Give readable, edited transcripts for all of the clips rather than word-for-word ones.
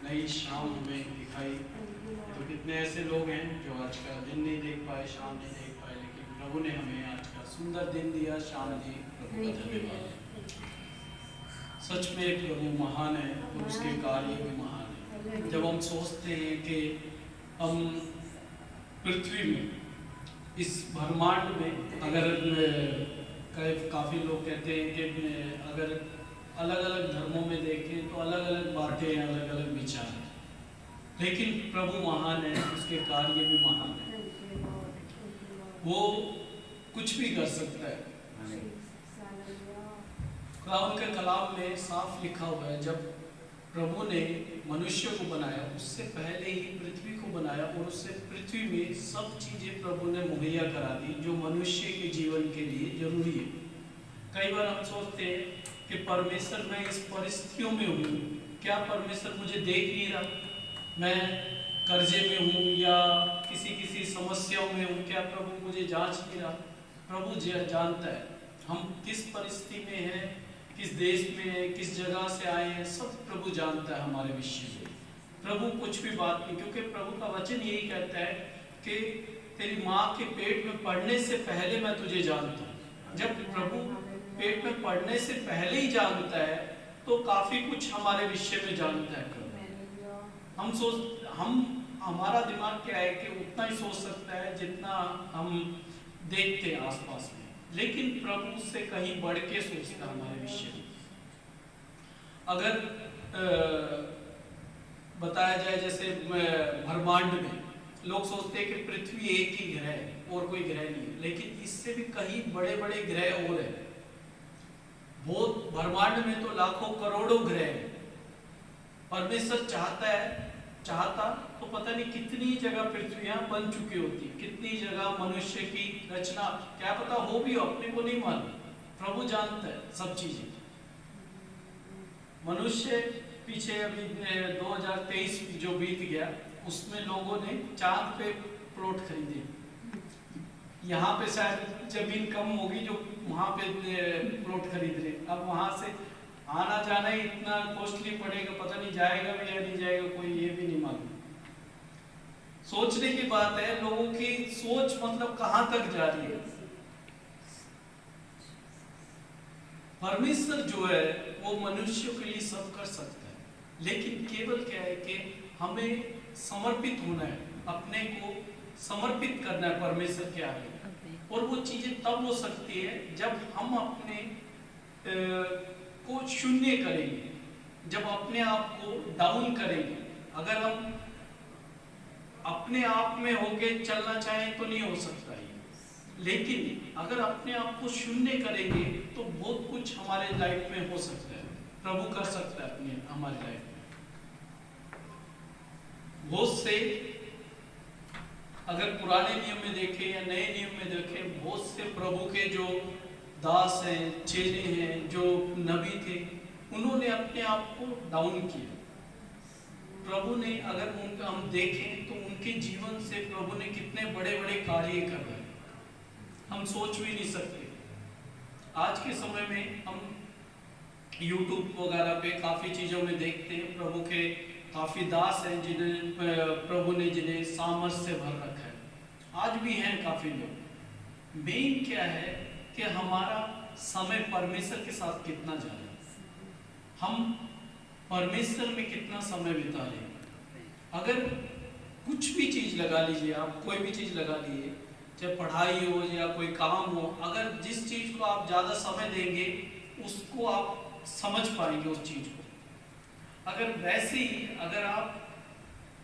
नई शाम हमें दिखाई। तो कितने ऐसे लोग हैं जो आज का दिन नहीं देख पाए, शाम नहीं देख पाए, लेकिन प्रभु ने हमें आज का सुंदर दिन दिया। शाम दी, प्रभु का धन्यवाद। सच में प्रभु महान है और उसके कार्य भी महान है। जब हम सोचते हैं कि हम पृथ्वी में, इस ब्रह्मांड में, अगर काफ़ी लोग कहते हैं कि अगर अलग अलग धर्मों में देखें तो अलग अलग बातें, अलग अलग विचार हैं, लेकिन प्रभु महान है, उसके कार्य भी महान है। वो कुछ भी कर सकता है। खुदावंद के कलाम में साफ लिखा हुआ है, जब प्रभु ने मनुष्य को बनाया, उससे पहले ही पृथ्वी को बनाया और उससे पृथ्वी में सब चीजें प्रभु ने मुहैया करा दी जो मनुष्य के जीवन के लिए जरूरी है। कई बार हम सोचते हैं कि परमेश्वर, मैं इस परिस्थितियों में हूँ, क्या परमेश्वर मुझे देख नहीं रहा? मैं कर्जे में हूँ या किसी समस्याओं में हूँ, क्या प्रभु मुझे जांच नहीं रहा? प्रभु जानता है हम किस परिस्थिति में हैं, किस देश में है, किस जगह से आए हैं, सब प्रभु जानता है हमारे विषय में। प्रभु कुछ भी बात नहीं, क्योंकि प्रभु का वचन यही कहता है कि तेरी माँ के पेट में पड़ने से पहले मैं तुझे जानता हूँ। जब प्रभु पेट में पड़ने से पहले ही जानता है तो काफी कुछ हमारे विषय में जानता है प्रभु। हमारा दिमाग क्या है कि उतना ही सोच सकता है जितना हम देखते हैं आसपास में, लेकिन प्रभु से कहीं बढ़ के सोचता है हमारे विषय में। अगर बताया जाए जैसे ब्रह्मांड में लोग सोचते हैं कि पृथ्वी एक ही ग्रह है और कोई ग्रह नहीं है, लेकिन इससे भी कहीं बड़े बड़े ग्रह और हैं। बहुत ब्रह्मांड में तो लाखों करोड़ों ग्रह हैं। परमेश्वर चाहता तो पता नहीं कितनी जगह पृथ्वियां बन चुकी होती, कितनी जगह मनुष्य की रचना, क्या पता हो भी हो, अपने को नहीं मालूम। प्रभु जानता है सब चीजें। मनुष्य पीछे अभी 2023 जो बीत गया, उसमें लोगों ने चांद पे प्लॉट खरीदे। यहाँ पे शायद जमीन कम होगी जो वहां पे प्लॉट खरीद रहे। अब वहां से आना जाना ही इतना कॉस्टली पड़ेगा, पता नहीं जाएगा भी या नहीं जाएगा, कोई ये भी नहीं मालूम। सोचने की बात है, लोगों की सोच मतलब कहां तक जा रही है। परमेश्वर जो है वो मनुष्य के लिए सब कर सकता है, लेकिन केवल क्या है कि हमें समर्पित होना है, अपने को समर्पित करना है परमेश्वर के आगे। और वो चीजें तब हो सकती है जब हम अपने को शून्य करेंगे, जब अपने आप को डाउन करेंगे। अगर हम अपने आप में होके चलना चाहें तो नहीं हो सकता है, लेकिन अगर अपने आप को शून्य करेंगे तो बहुत कुछ हमारे लाइफ में हो सकता है, प्रभु कर सकता है अपने हमारे लाइफ में। बहुत से, अगर पुराने नियम में देखें या नए नियम में देखें, बहुत से प्रभु के जो दास हैं, चेले हैं, जो नबी थे, उन्होंने अपने आप को डाउन किया। प्रभु ने, अगर उनका हम देखें तो उनके जीवन से प्रभु ने कितने बड़े बड़े कार्य कर रहे हैं, हम सोच भी नहीं सकते। आज के समय में हम YouTube वगैरह पे काफी चीजों में देखते हैं, प्रभु के काफी दास हैं जिन्हें प्रभु ने जिन्हें सामर्थ्य से भर रखा है। आज भी हैं काफी लोग। मेन क्या है कि हमारा समय परमेश्वर के साथ कितना जा रहा है, हम परमेश्वर में कितना समय बिता रहे हैं। अगर कुछ भी चीज लगा लीजिए, आप कोई भी चीज लगा लीजिए, चाहे पढ़ाई हो या कोई काम हो, अगर जिस चीज को आप ज्यादा समय देंगे उसको आप समझ पाएंगे उस चीज को। अगर वैसे ही अगर आप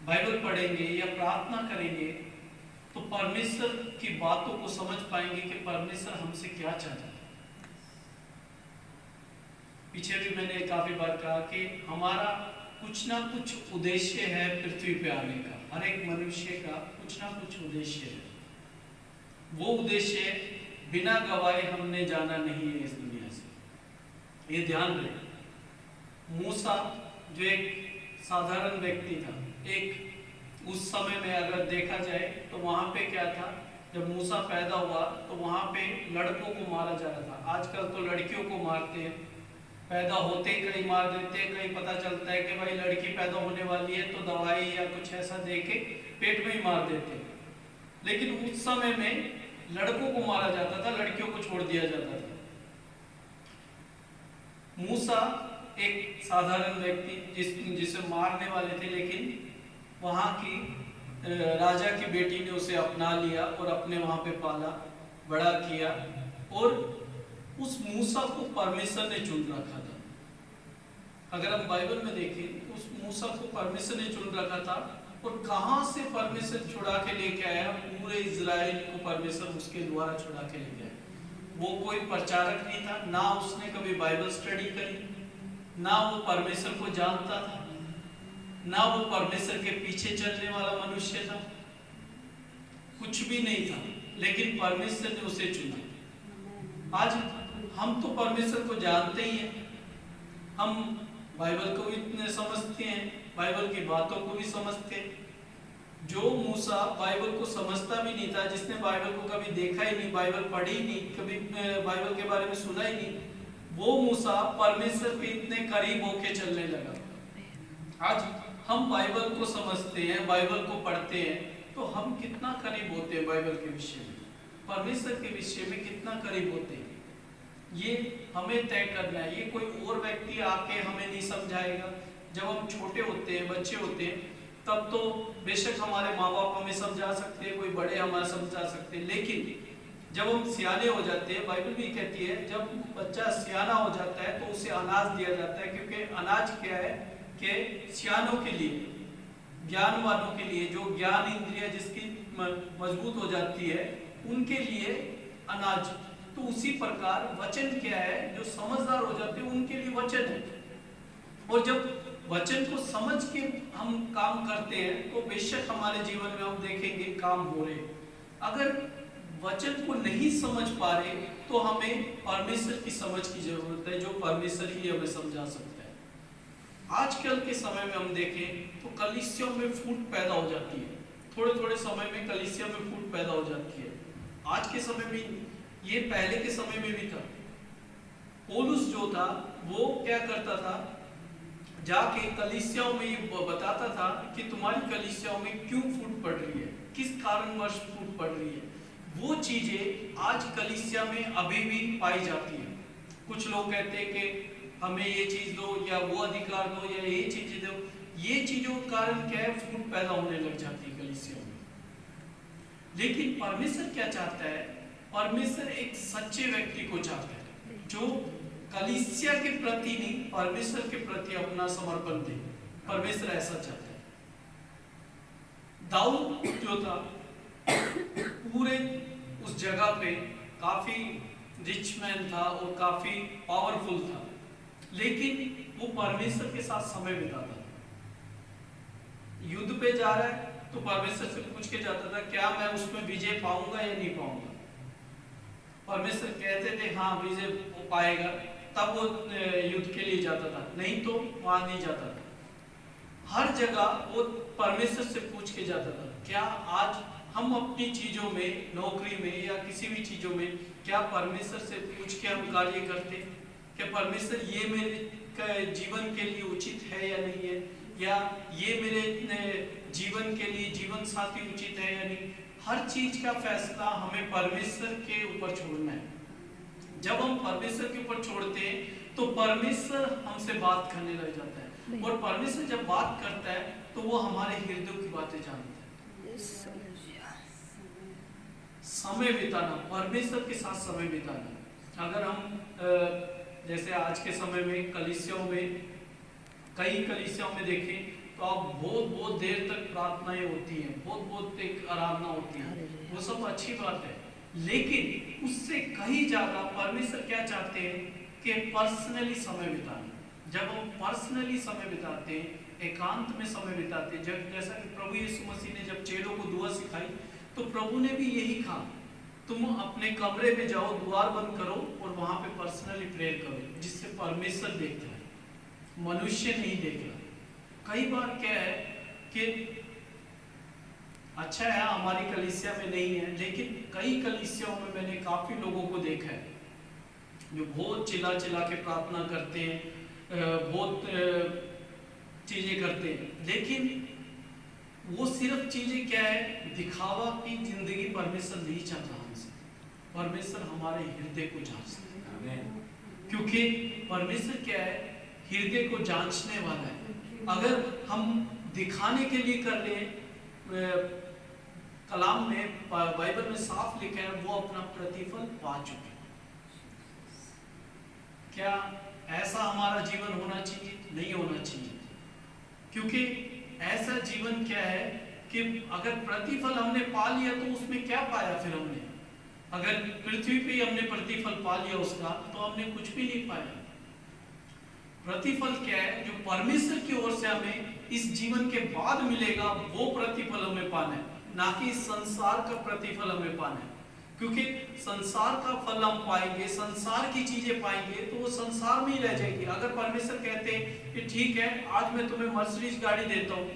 बाइबल पढ़ेंगे या प्रार्थना करेंगे तो परमेश्वर की बातों को समझ पाएंगे कि परमेश्वर हमसे क्या चाहता है। पीछे भी मैंने काफी बार कहा कि हमारा कुछ ना कुछ उद्देश्य है पृथ्वी पे आने का। हर एक मनुष्य का कुछ ना कुछ उद्देश्य है। वो उद्देश्य बिना गवाए हमने जाना नहीं है इस दुनिया से, ये ध्यान रहे। मूसा जो एक साधारण व्यक्ति था, एक उस समय में अगर देखा जाए तो वहां पे क्या था, जब मूसा पैदा हुआ तो वहां पे लड़कों को मारा जा रहा था। आजकल तो लड़कियों को मारते हैं, पैदा होते ही कहीं मार देते हैं, कहीं पता चलता है कि भाई लड़की पैदा होने वाली है तो दवाई या कुछ ऐसा दे के पेट में ही मार देते हैं। लेकिन उस समय में लड़कों को मारा जाता था, लड़कियों को छोड़ दिया जाता था। मूसा एक साधारण व्यक्ति जिसे मारने वाले थे, लेकिन वहां की राजा की बेटी ने उसे अपना लिया और अपने वहां पे पाला बड़ा किया, और उस मूसा को परमेश्वर ने चुन रखा था। अगर हम बाइबल में देखें, उस मूसा को परमेश्वर ने चुन रखा था, और कहां से परमेश्वर छुड़ा के लेके आया? पूरे इजराइल को परमेश्वर उसके द्वारा छुड़ा के लेके आया। वो कोई प्रचारक नहीं था, ना उसने कभी बाइबल स्टडी करी, ना वो परमेश्वर को जानता था, ना वो परमेश्वर के पीछे चलने वाला मनुष्य था, कुछ भी नहीं था, लेकिन परमेश्वर ने उसे चुना। आज हम तो परमेश्वर को जानते ही हैं, हम बाइबल को भी इतने समझते हैं, बाइबल की बातों को भी समझते हैं। जो मूसा बाइबल को समझता भी नहीं था, जिसने बाइबल को कभी देखा ही नहीं, बाइबल पढ़ी ही नहीं, कभी बाइबल के बारे में सुना ही नहीं, वो मूसा परमेश्वर के इतने करीब होके चलने लगा। आज हम बाइबल को समझते हैं, बाइबल को पढ़ते हैं, तो हम कितना करीब होते हैं बाइबल के विषय में, परमेश्वर के विषय में कितना करीब होते हैं, ये हमें तय करना है। ये कोई और व्यक्ति आके हमें नहीं समझाएगा। जब हम छोटे होते हैं, बच्चे होते हैं, तब तो बेशक हमारे माँ बाप हमें समझा सकते हैं, कोई बड़े हमें समझा सकते हैं, लेकिन जब हम सियाने हो जाते हैं, बाइबल भी कहती है जब बच्चा सियाना हो जाता है तो उसे अनाज दिया जाता है, क्योंकि अनाज क्या है कि सियानों के लिए, ज्ञानवानों के लिए, जो ज्ञान इंद्रिया जिसकी मजबूत हो जाती है, उनके लिए अनाज। तो उसी प्रकार वचन क्या है, जो समझदार हो जाते हैं उनके लिए वचन है। और जब वचन को समझ के हम काम करते हैं तो बेशक हमारे जीवन में हम देखेंगे काम हो रहे। अगर वचन को नहीं समझ पा रहे तो हमें परमेश्वर की समझ की जरूरत है, जो परमेश्वर ही हमें समझा सकता है। आजकल के समय में हम देखें तो कलीसियों में फूट पैदा हो जाती है, थोड़े थोड़े समय में कलीसिया में फूट पैदा हो जाती है। आज के समय में, ये पहले के समय में भी था। पौलुस जो था वो क्या करता था, जाके कलीसियाओं में ये बताता था कि तुम्हारी कलीसियाओं में क्यों फूट पड़ रही है, किस कारणवश फूट पड़ रही है। वो चीजें आज कलीसिया में अभी भी पाई जाती है। कुछ लोग कहते हैं कि हमें ये चीज दो या वो अधिकार दो या ये चीजें दो। ये चीजों के कारण क्या है, फूट पैदा होने लग जाती है कलीसिया में। लेकिन परमेश्वर क्या चाहता है, परमेश्वर एक सच्चे व्यक्ति को चाहता है जो कलीसिया के प्रति नहीं, परमेश्वर के प्रति अपना समर्पण दे। परमेश्वर ऐसा चाहता है। दाऊद जो था पूरे उस जगह पे काफी रिच मैन था और काफी पावरफुल था, लेकिन वो परमेश्वर के साथ समय बिताता था। युद्ध पे जा रहा है तो परमेश्वर से पूछ के जाता था क्या मैं उसमें विजय पाऊंगा या नहीं पाऊंगा। परमेश्वर कहते थे हाँ विजय वो पाएगा, तब वो युद्ध के लिए जाता था, नहीं तो वहां नहीं जाता था। हर जगह वो परमेश्वर से पूछ के जाता था। क्या आज हम अपनी चीजों में, नौकरी में या किसी भी चीजों में, क्या परमेश्वर से पूछ के हम कार्य करते? क्या परमेश्वर ये मेरे जीवन के लिए उचित है या नहीं है, या ये मेरे जीवन के लिए जीवन साथी उचित है या नहीं? हर चीज का फैसला हमें परमेश्वर के ऊपर छोड़ना है। जब हम परमेश्वर के ऊपर छोड़ते हैं तो परमेश्वर हमसे बात करने लग जाता है, और परमेश्वर जब बात करता है तो वो हमारे हृदय की बातें जानता है। समय बिताना, परमेश्वर के साथ समय बिताना। अगर हम जैसे आज के समय में कलीसियाओं में, कई कलीसियाओं में देखें तो आप बहुत देर तक प्रार्थनाएं होती हैं, बहुत एक आराधना होती है, वो सब अच्छी बात है। लेकिन उससे कहीं ज्यादा परमेश्वर क्या चाहते हैं कि पर्सनली समय बिताना। जब हम पर्सनली समय बिताते हैं, एकांत में समय बिताते हैं, जब जैसा कि प्रभु यीशु मसीह ने जब चेलों को दुआ सिखाई तो प्रभु ने भी यही कहा, तुम अपने कमरे में जाओ, द्वार बंद करो और वहां पे पर्सनली प्रेयर करो, जिससे परमेश्वर देखता है, मनुष्य नहीं देख रहा। कई बार क्या है कि अच्छा है हमारी कलीसिया में नहीं है, लेकिन कई कलीसियाओं में मैंने काफी लोगों को देखा है, जो बहुत चिल्ला चिल्ला के प्रार्थना करते हैं, बहुत चीजें करते हैं, लेकिन वो सिर्फ चीजें क्या है, दिखावा की जिंदगी परमेश्वर नहीं चाहता हमसे। परमेश्वर हमारे हृदय को जांचता है, क्योंकि परमेश्वर क्या है, हृदय को जांचने वाला है। अगर हम दिखाने के लिए कर रहे, कलाम में, बाइबल में साफ लिखा है, वो अपना प्रतिफल पा चुके। क्या ऐसा हमारा जीवन होना चाहिए? नहीं होना चाहिए, क्योंकि ऐसा जीवन क्या है कि अगर प्रतिफल हमने पा लिया तो उसमें क्या पाया फिर हमने? अगर पृथ्वी पे हमने प्रतिफल पा लिया उसका, तो हमने कुछ भी नहीं पाया। प्रतिफल क्या है? जो परमेश्वर की ओर से हमें इस जीवन के बाद मिलेगा, वो प्रतिफल हमें पाना है, ना कि संसार का प्रतिफल हमें पाना है। क्योंकि संसार का फल हम पाएंगे, संसार की चीजें पाएंगे, तो वो संसार में ही रह जाएगी। अगर परमेश्वर कहते हैं कि ठीक है, आज मैं तुम्हें मर्सिडीज गाड़ी देता हूँ,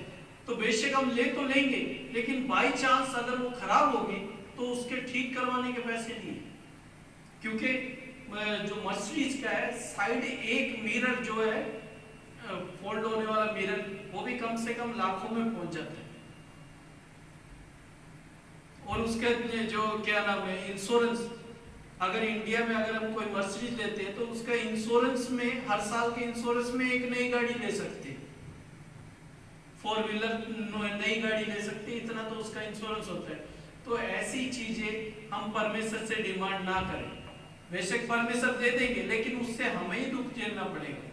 तो बेशक हम ले तो लेंगे, लेकिन बाई चांस अगर वो खराब होगी तो उसके ठीक करवाने के पैसे नहीं है। क्योंकि जो मर्सिडीज का है, साइड एक मिरर जो है, फोल्ड होने वाला मिरर, वो भी कम से कम लाखों में पहुंच जाता है। और उसके जो क्या नाम है, इंश्योरेंस, अगर इंडिया में अगर हम कोई मर्सिडीज लेते हैं तो उसका इंश्योरेंस में, हर साल के इंश्योरेंस में एक नई गाड़ी ले सकते हैं, 4 व्हीलर नई गाड़ी ले सकते हैं, इतना तो उसका इंश्योरेंस होता है। तो ऐसी चीजें हम परमेश्वर से डिमांड ना करें। बेशक परमेश्वर दे देंगे, लेकिन उससे हमें ही दुख झेलना पड़ेगा।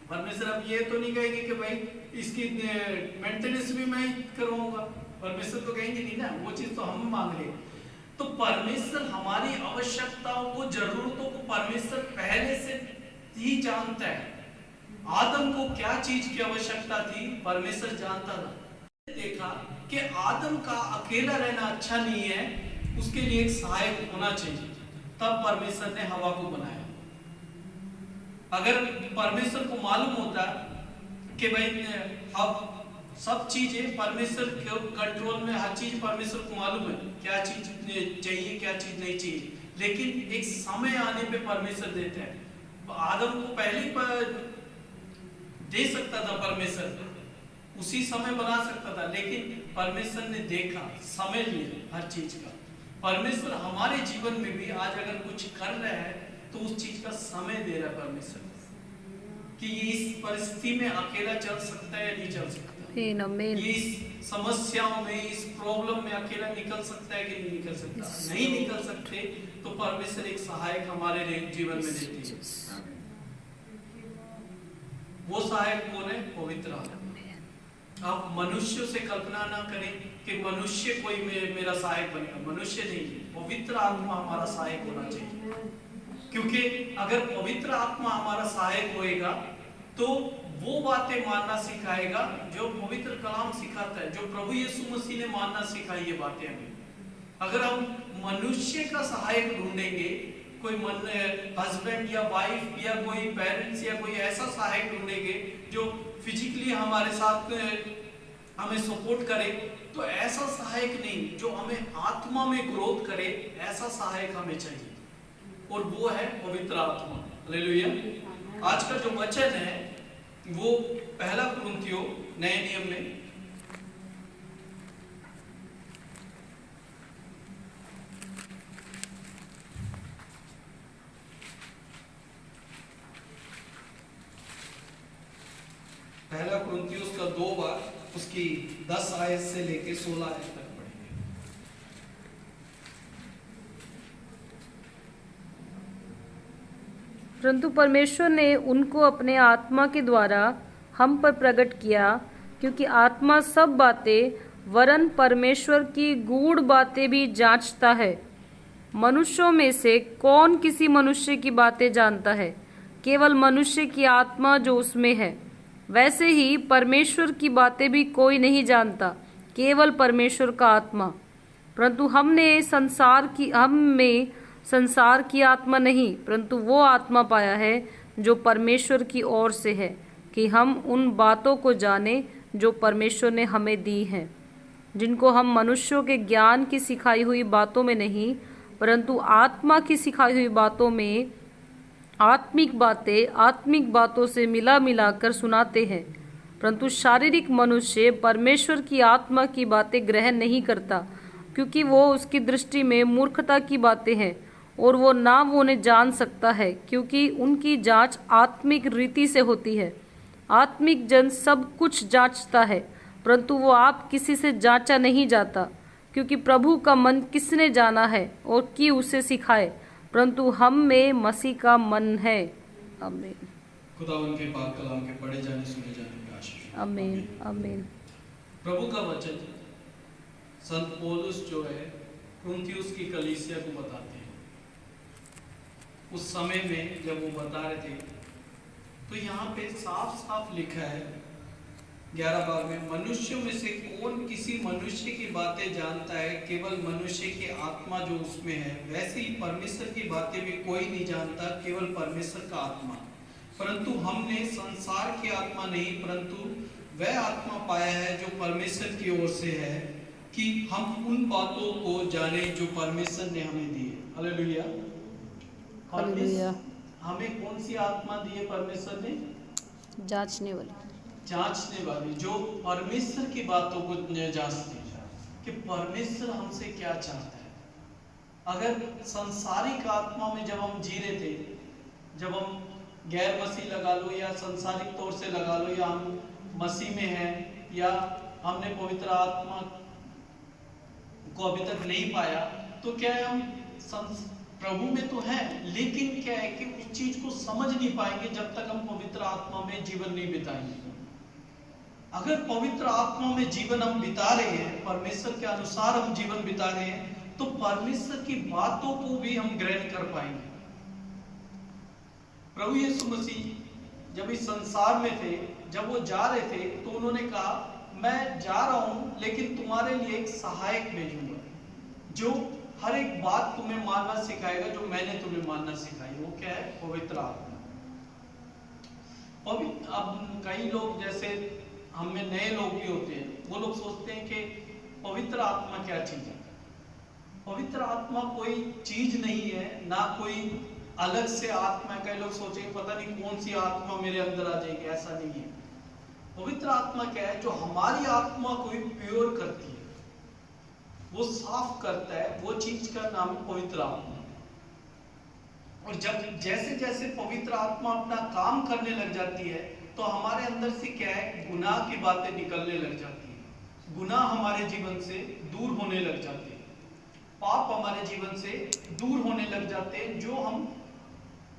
परमेश्वर अब ये तो नहीं कहेंगे कि भाई इसकी मेंटेनेंस भी मैं करवाऊंगा, परमेश्वर तो कहेंगे नहीं ना, वो चीज तो हम मांग रहे। तो परमेश्वर हमारी आवश्यकताओं को, जरूरतों को परमेश्वर पहले से ही जानता है। आदम को क्या चीज की आवश्यकता थी, परमेश्वर जानता था। देखा कि आदम का अकेला रहना अच्छा नहीं है, उसके लिए एक सहायक होना चाहिए, तब परमेश्वर ने हवा को बनाया। अगर परमेश्वर को मालूम होता कि भाई अब सब चीजें परमेश्वर के कंट्रोल में, हर चीज परमेश्वर को मालूम है क्या चीज चाहिए क्या चीज नहीं चाहिए, लेकिन एक समय आने पे परमेश्वर देता है। आदम को पहले दे सकता था परमेश्वर, उसी समय बना सकता था, लेकिन परमेश्वर ने देखा, समय लिया हर चीज का। परमेश्वर हमारे जीवन में भी आज अगर कुछ कर रहा है तो उस चीज का समय दे रहा है परमेश्वर, कि ये इस परिस्थिति में अकेला चल सकता है या नहीं चल सकता, ये इस समस्याओं में, इस प्रॉब्लम में अकेला निकल सकता है कि नहीं निकल सकता। नहीं निकल सकते तो परमेश्वर एक सहायक हमारे जीवन में देती है। वो सहायक कौन है? पवित्र आत्मा। आप मनुष्य से कल्पना ना करें कि मनुष्य कोई मेरा सहायक बनेगा, मनुष्य नहीं, पवित्र आत्मा हमारा सहायक होना चाहिए। क्योंकि अगर पवित्र आत्मा हमारा सहायक होएगा तो वो बातें मानना सिखाएगा जो पवित्र कलाम सिखाता है, जो प्रभु यीशु मसीह ने मानना सिखाई ये बातें हमें। अगर हम मनुष्य का सहायक ढूंढेंगे, कोई हस्बैंड या वाइफ या कोई पेरेंट्स या कोई ऐसा सहायक ढूंढेंगे जो फिजिकली हमारे साथ हमें सपोर्ट करे, तो ऐसा सहायक नहीं, जो हमें आत्मा में ग्रोथ करे, ऐसा सहायक हमें चाहिए, और वो है पवित्र आत्मा। हालेलुया। आज का जो वचन है वो पहला कुरिन्थियों नए नियम में पहला कुरिन्थियों का 2 बार उसकी 10 आयत से लेके 16 आयत तक पढ़ेंगे। परंतु परमेश्वर ने उनको अपने आत्मा के द्वारा हम पर प्रकट किया, क्योंकि आत्मा सब बातें वरन परमेश्वर की गूढ़ बातें भी जांचता है। मनुष्यों में से कौन किसी मनुष्य की बातें जानता है? केवल मनुष्य की आत्मा जो उसमें है। वैसे ही परमेश्वर की बातें भी कोई नहीं जानता, केवल परमेश्वर का आत्मा। परंतु हम में संसार की आत्मा नहीं, परंतु वो आत्मा पाया है जो परमेश्वर की ओर से है, कि हम उन बातों को जाने जो परमेश्वर ने हमें दी हैं, जिनको हम मनुष्यों के ज्ञान की सिखाई हुई बातों में नहीं, परंतु आत्मा की सिखाई हुई बातों में आत्मिक बातों से मिला मिलाकर सुनाते हैं, परंतु शारीरिक मनुष्य परमेश्वर की आत्मा की बातें ग्रहण नहीं करता, क्योंकि वो उसकी दृष्टि में मूर्खता की बातें हैं और वो ना उन्हें जान सकता है, क्योंकि उनकी जांच आत्मिक रीति से होती है। आत्मिक जन सब कुछ जांचता है, परंतु वो आप किसी से जांचा नहीं जाता, क्योंकि प्रभु का मन किसने जाना है और कि उसे सिखाए, परंतु हम में मसीह का मन है। आमीन। खुदा उनके पाक कलाम के पढ़े जाने सुने जाने में आशीष। आमीन आमीन। प्रभु का वचन संत पौलुस जो है कुरिन्थियुस की कलीसिया को बताते हैं। उस समय में जब वो बता रहे थे तो यहाँ पे साफ साफ लिखा है 11 भाग में, मनुष्यों में से कौन किसी मनुष्य की बातें जानता है, केवल मनुष्य की आत्मा जो उसमें है। वैसे ही परमेश्वर की बातें भी कोई नहीं जानता, केवल परमेश्वर का आत्मा। परंतु हमने संसार की आत्मा नहीं, परंतु वह आत्मा पाया है जो परमेश्वर की ओर से है, कि हम उन बातों को जाने जो परमेश्वर ने हमें दी है। हालेलुया। हालेलुया। हमें कौन सी आत्मा दी है परमेश्वर ने? जांचने वाली, जो परमेश्वर की बातों को जांचती है कि परमेश्वर हमसे क्या चाहता है। अगर संसारिक आत्मा में जब हम जी रहे थे, जब हम गैर मसीह लगा लो या संसारिक तौर से लगा लो, या हम मसीह में हैं या हमने पवित्र आत्मा को अभी तक नहीं पाया, तो क्या है, हम प्रभु में तो हैं, लेकिन क्या है कि उस चीज को समझ नहीं पाएंगे जब तक हम पवित्र आत्मा में जीवन नहीं बिताएंगे। अगर पवित्र आत्मा में जीवन हम बिता रहे हैं, परमेश्वर के अनुसार हम जीवन बिता रहे हैं, तो परमेश्वर की बातों को भी हम ग्रहण कर पाएंगे। प्रभु यीशु मसीह जब इस संसार में थे, जब वो जा रहे थे, तो उन्होंने कहा मैं जा रहा हूं, लेकिन तुम्हारे लिए एक सहायक भेजूंगा जो हर एक बात तुम्हें मानना सिखाएगा जो मैंने तुम्हें मानना सिखाई। वो क्या है? पवित्र आत्मा। अब कई लोग, जैसे हम में नए लोग भी होते हैं, वो लोग सोचते हैं कि पवित्र आत्मा क्या चीज है। पवित्र आत्मा कोई चीज नहीं है, ना कोई अलग से आत्मा। कई लोग सोचेंगे पता नहीं कौन सी आत्मा मेरे अंदर आ जाएगी, ऐसा नहीं है। पवित्र आत्मा क्या है? जो हमारी आत्मा को प्योर करती है, वो साफ करता है, वो चीज का नाम है पवित्र आत्मा। और जब जैसे जैसे पवित्र आत्मा अपना काम करने लग जाती है, तो हमारे अंदर से क्या है, गुनाह की बातें निकलने लग जाती है, गुनाह हमारे जीवन से दूर होने लग जाते हैं, पाप हमारे जीवन से दूर होने लग जाते हैं, जो हम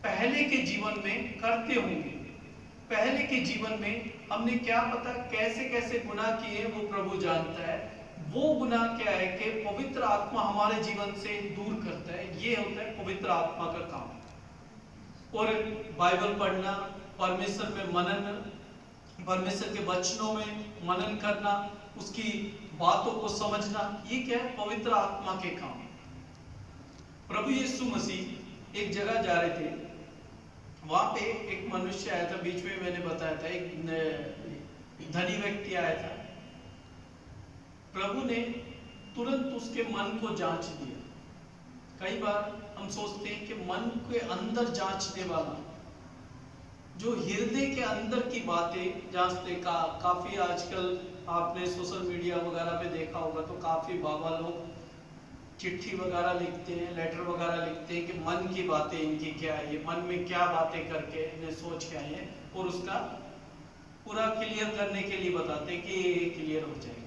पहले के जीवन में करते होंगे। पहले के जीवन में हमने क्या पता कैसे कैसे गुनाह किए, वो प्रभु जानता है। वो गुनाह क्या है कि पवित्र आत्मा हमारे जीवन से दूर करता है। ये होता है पवित्र आत्मा का काम। और बाइबल पढ़ना, परमेश्वर में मनन, परमेश्वर के वचनों में मनन करना, उसकी बातों को समझना, ये क्या है? पवित्र आत्मा के काम। प्रभु यीशु मसीह एक जगह जा रहे थे, वहां पे एक मनुष्य आया था। बीच में मैंने बताया था, एक धनी व्यक्ति आया था। प्रभु ने तुरंत उसके मन को जांच दिया। कई बार हम सोचते हैं कि मन के अंदर जांचने वाला, जो हृदय के अंदर की बातें जांचते काफी आजकल आपने सोशल मीडिया वगैरह पे देखा होगा, तो काफी बाबा लोग चिट्ठी वगैरह लिखते हैं, लेटर वगैरह लिखते हैं कि मन की बातें इनकी क्या है, ये मन में क्या बातें करके इन्हें सोच के आए हैं, और उसका पूरा क्लियर करने के लिए बताते हैं कि ये क्लियर हो जाएगा।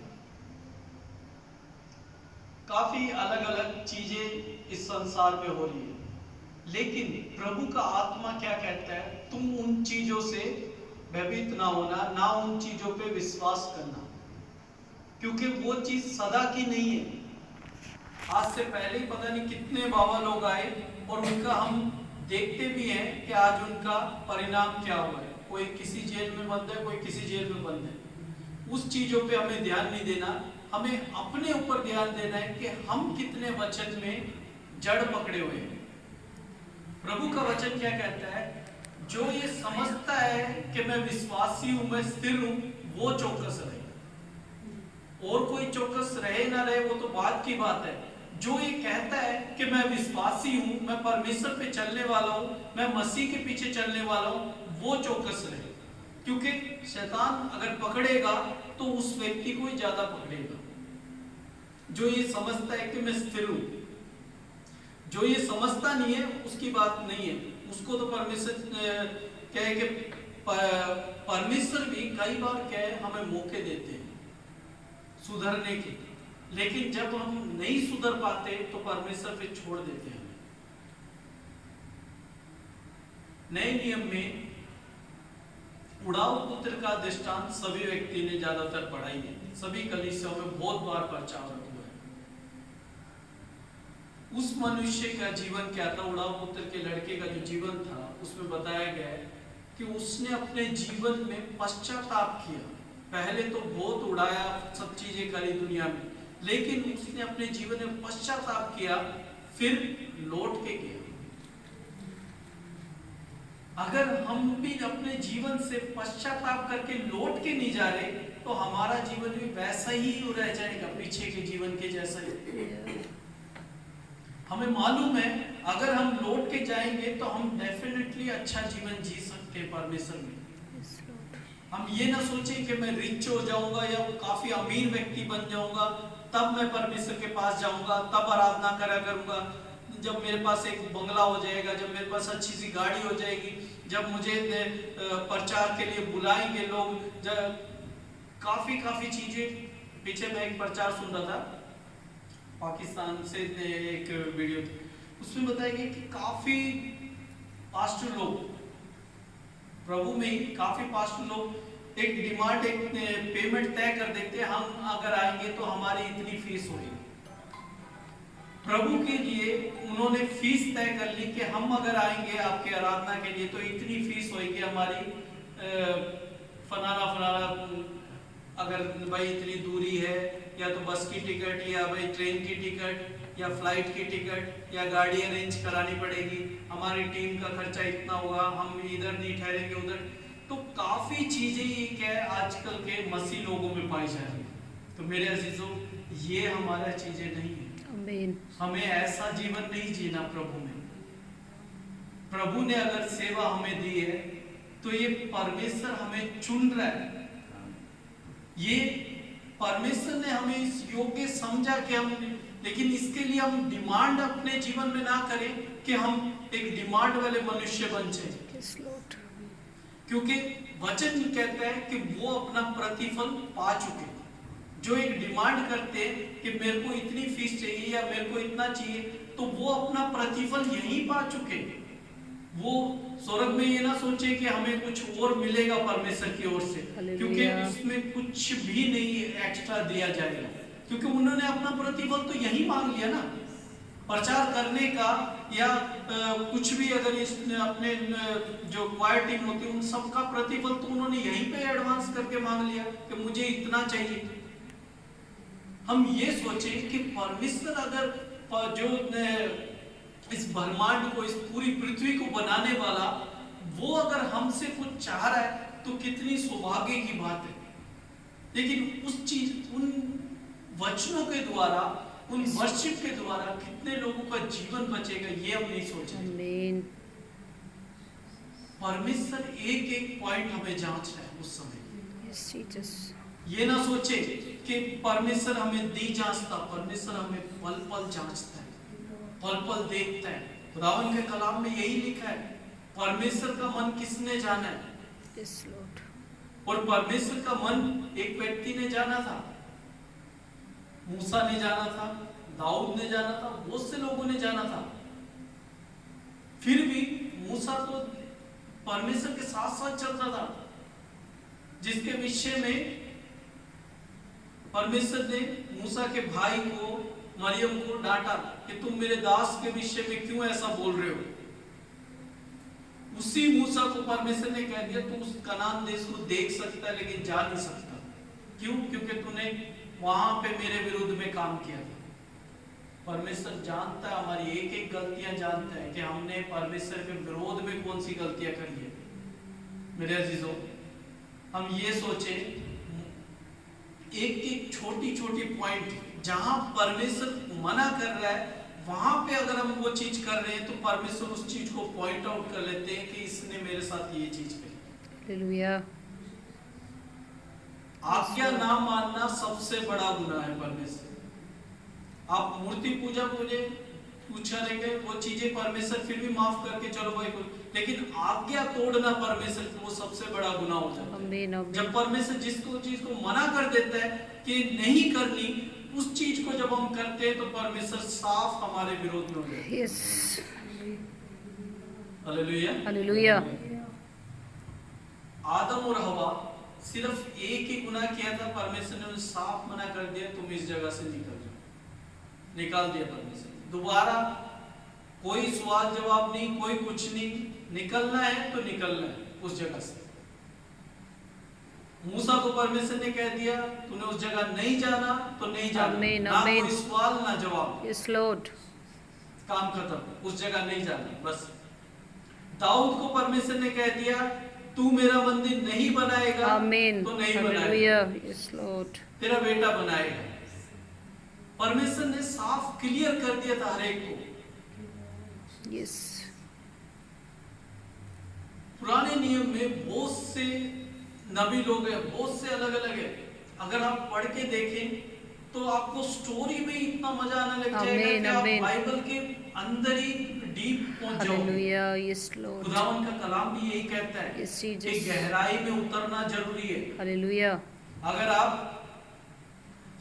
काफी अलग अलग चीजें इस संसार में हो रही है, लेकिन प्रभु का आत्मा क्या कहता है? तुम उन चीजों से भयभीत ना होना, ना उन चीजों पे विश्वास करना, क्योंकि वो चीज सदा की नहीं है। आज से पहले ही पता नहीं कितने बाबा लोग आए, और उनका हम देखते भी हैं कि आज उनका परिणाम क्या हुआ है। कोई किसी जेल में बंद है, कोई किसी जेल में बंद है। उस चीजों पे हमें ध्यान नहीं देना, हमें अपने ऊपर ध्यान देना है कि हम कितने वचन में जड़ पकड़े हुए हैं। प्रभु का वचन क्या कहता है? जो ये समझता है कि मैं विश्वासी हूं, मैं स्थिर हूं, वो चौकस रहे। और कोई चौकस रहे ना रहे वो तो बात की बात है, जो ये कहता है कि मैं विश्वासी हूं, मैं परमेश्वर पे चलने वाला हूं, मैं मसीह के पीछे चलने वाला हूं, वो चौकस रहे, क्योंकि शैतान अगर पकड़ेगा तो उस व्यक्ति को ही ज्यादा पकड़ेगा। जो ये समझता है कि मैं स्थिर हूं, जो ये समझता नहीं है उसकी बात नहीं है, उसको तो परमेश्वर कहे कि परमेश्वर भी कई बार कहे हमें मौके देते हैं सुधरने के, लेकिन जब हम नहीं सुधर पाते तो परमेश्वर फिर छोड़ देते हैं। नए नियम में उड़ाऊ पुत्र का दृष्टांत सभी व्यक्ति ने ज्यादातर पढ़ाई है, सभी कलीसियाओं में बहुत बार प्रचारित हुआ है। उस मनुष्य का जीवन क्या था, उड़ाऊ पुत्र के लड़के का जो जीवन था, उसमें बताया गया है कि उसने अपने जीवन में पश्चाताप किया। पहले तो बहुत उड़ाया, सब चीजें करी दुनिया में, लेकिन उसने अपने जीवन में पश्चाताप किया, फिर लौट के गया। अगर हम भी अपने जीवन से पश्चाताप करके लौट के नहीं जा रहे तो हमारा जीवन भी वैसा ही रह जाएगा, पीछे के जीवन के जैसा ही। हमें मालूम है अगर हम लौट के जाएंगे तो हम डेफिनेटली अच्छा जीवन जी सकते हैं परमेश्वर में। हम ये ना सोचें कि मैं रिच हो जाऊंगा या काफी अमीर व्यक्ति बन जाऊंगा तब मैं परमेश्वर के पास जाऊंगा, तब आराधना करा करूंगा, जब मेरे पास एक बंगला हो जाएगा, जब मेरे पास अच्छी सी गाड़ी हो जाएगी, जब मुझे प्रचार के लिए बुलाएंगे लोग, जब काफी चीजें। पीछे मैं एक प्रचार सुन रहा था पाकिस्तान से, एक वीडियो, उसमें बताया गया कि काफी पास्टर लोग, प्रभु में ही काफी पास्टर लोग एक डिमांड, एक पेमेंट तय कर देते हैं, हम अगर आएंगे तो हमारी इतनी फीस होगी। प्रभु के लिए उन्होंने फीस तय कर ली कि हम अगर आएंगे आपके आराधना के लिए तो इतनी फीस होगी हमारी, फलाना अगर भाई इतनी दूरी है, या तो बस की टिकट, या भाई ट्रेन की टिकट, या फ्लाइट की टिकट, या गाड़ी अरेंज करानी पड़ेगी, हमारी टीम का खर्चा इतना होगा, हम इधर नहीं ठहरेंगे उधर। तो काफी चीजें ये क्या है आजकल के मसीह लोगों में पाई जा रही है। तो मेरे अजीजों, ये हमारा चीजें नहीं है। हमें ऐसा जीवन नहीं जीना प्रभु में। प्रभु ने अगर सेवा हमें दी है तो ये परमेश्वर हमें चुन रहा है, ये परमेश्वर ने हमें इस योग्य समझा कि हम, लेकिन इसके लिए हम डिमांड अपने जीवन में ना करें कि हम एक डिमांड वाले मनुष्य बन जाए, क्योंकि वचन कहता है कि वो अपना प्रतिफल पा चुके। जो एक डिमांड करते हैं कि मेरे को इतनी फीस चाहिए या मेरे को इतना चाहिए, तो वो अपना प्रतिफल यही पा चुके। वो स्वर्ग में ये ना सोचे कि हमें कुछ और मिलेगा परमेश्वर की ओर से, क्योंकि उसमें कुछ भी नहीं एक्स्ट्रा दिया जाएगा, क्योंकि उन्होंने अपना प्रतिफल तो यही मांग लिया ना, प्रचार करने का या कुछ भी। अगर इसने अपने जो क्वायर टीम होती है उन सबका प्रतिफल तो उन्होंने यहीं पे एडवांस करके मांग लिया कि मुझे इतना चाहिए। हम ये सोचें कि परमेश्वर अगर जो इस ब्रह्मांड को, इस पूरी पृथ्वी को बनाने वाला, वो अगर हमसे कुछ चाह रहा है तो कितनी सौभाग्य की बात है। लेकिन उस चीज, उन वचनों के द्वारा, उन वर्शिप के द्वारा कितने लोगों का जीवन बचेगा ये हम नहीं सोचेंगे। परमेश्वर एक एक पॉइंट हमें जांच रहा है उस समय। ये ना सोचे कि परमेश्वर हमें दी जांचता, परमेश्वर हमें पल पल जांचता है, पल पल देखता है। खुदावन के कलाम में यही लिखा है, परमेश्वर का मन किसने जाना है। और परमेश्वर का मन एक व्यक्ति ने जाना था, मूसा ने जाना था, दाऊद ने जाना था, बहुत से लोगों ने जाना था। फिर भी मूसा तो परमेश्वर के साथ साथ चलता था, जिसके विषय में परमेश्वर ने मूसा के भाई को, मरियम को डांटा कि तुम मेरे दास के विषय में क्यों ऐसा बोल रहे हो। उसी मूसा को परमेश्वर ने कह दिया तू उस कनान देश को देख सकता है लेकिन जा नहीं सकता। क्यों? क्योंकि तूने वहां पे मेरे विरुद्ध में काम किया था। परमेश्वर जानता है, हमारी एक एक गलतियां जानता है कि हमने परमेश्वर के विरोध में कौन सी गलतियां करी है। मेरे अजीजों, हम ये सोचे एक एक छोटी छोटी पॉइंट जहां परमेश्वर मना कर रहा है, वहां पे अगर हम वो चीज कर रहे हैं तो परमेश्वर उस चीज को पॉइंट आउट कर लेते हैं कि इसने मेरे साथ ये चीज करी। हालेलुया। आज्ञा ना मानना सबसे बड़ा गुनाह है परमेश्वर। आप मूर्ति पूजा मुझे पूछा रहेंगे, वो चीजें परमेश्वर फिर भी माफ करके चलो भाई, लेकिन आज्ञा तोड़ना परमेश्वर वो सबसे बड़ा गुनाह हो जाता है। आमीन आमीन। जब परमेश्वर जिसको चीज को मना कर देता है कि नहीं करनी, उस चीज को जब हम करते हैं तो परमेश्वर साफ हमारे विरोध में हो जाता है। यस। हालेलुया। हालेलुया। आदम और हवा सिर्फ एक ही गुनाह किया था, परमेश्वर ने उन्हें साफ मना कर दिया, तुम इस जगह से निकल जाओ, निकाल दिया परमेश्वर। दोबारा कोई सवाल जवाब नहीं, कोई कुछ नहीं, निकलना है तो निकलना है उस जगह से। मूसा को परमेश्वर ने कह दिया तूने उस जगह नहीं जाना तो नहीं जाना, आमीन, ना आमीन। कोई सवाल ना जवाब, यस लॉर्ड। काम खत्म, उस जगह नहीं जाना बस। दाऊद को परमेश्वर ने कह दिया तू मेरा मंदिर नहीं बनाएगा आमीन। तो नहीं हालेलुया। बनाएगा, यस लॉर्ड। तेरा बेटा बनाएगा। परमेश्वर ने साफ क्लियर कर दिया था हर एक को। यस। पुराने नियम में बहुत से नबी लोग हैं, बहुत से अलग अलग है। अगर आप पढ़ के देखें तो आपको स्टोरी में इतना मजा आने लग जाएगा कि आप आमीन। बाइबल के अंदर ही डीप पहुंच जाओगे। हालेलुया। Yes Lord. खुदावन का कलाम भी यही कहता है यस कि जीसस। गहराई में उतरना जरूरी है। हालेलुया। अगर आप